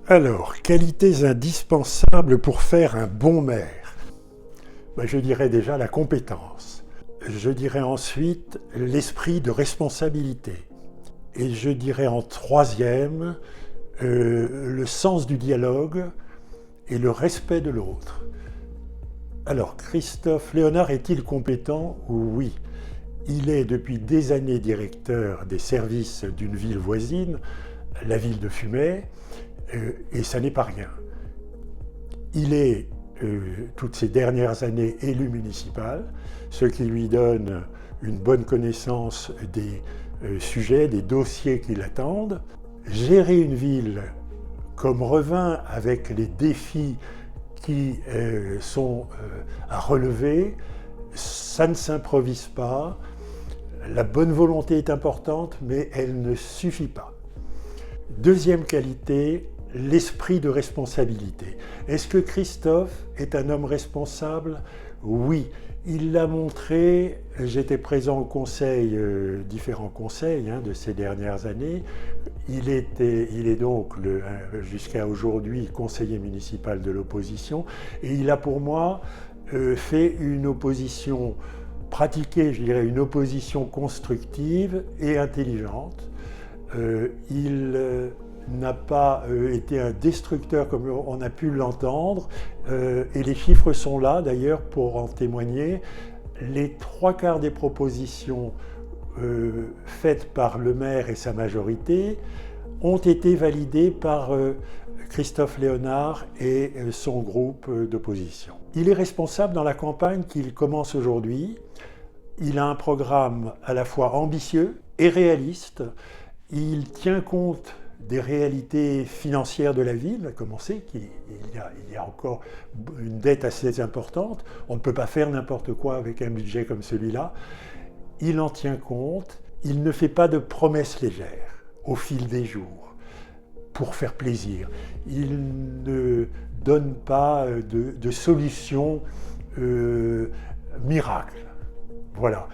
Alors, qualités indispensables pour faire un bon maire? Je dirais déjà la compétence. Je dirais ensuite l'esprit de responsabilité. Et je dirais en troisième, le sens du dialogue et le respect de l'autre. Alors, Christophe Léonard est-il compétent? Oui. Il est depuis des années directeur des services d'une ville voisine, la ville de Fumay, et ça n'est pas rien. Il est, toutes ces dernières années, élu municipal, ce qui lui donne une bonne connaissance des sujets, des dossiers qui l'attendent. Gérer une ville comme Revin, avec les défis qui sont à relever, ça ne s'improvise pas. La bonne volonté est importante, mais elle ne suffit pas. Deuxième qualité, l'esprit de responsabilité. Est-ce que Christophe est un homme responsable? Oui, il l'a montré. J'étais présent au conseil, différents conseils de ces dernières années. Il est donc jusqu'à aujourd'hui conseiller municipal de l'opposition et il a pour moi fait une opposition pratiqué, je dirais, une opposition constructive et intelligente. Il n'a pas été un destructeur comme on a pu l'entendre, et les chiffres sont là d'ailleurs pour en témoigner. Les trois quarts des propositions faites par le maire et sa majorité ont été validées par Christophe Léonard et son groupe d'opposition. Il est responsable dans la campagne qu'il commence aujourd'hui. Il a un programme à la fois ambitieux et réaliste. Il tient compte des réalités financières de la ville, comme on sait qu'il y a encore une dette assez importante. On ne peut pas faire n'importe quoi avec un budget comme celui-là. Il en tient compte. Il ne fait pas de promesses légères au fil des jours pour faire plaisir. Il ne donne pas de solutions miracles. Voilà.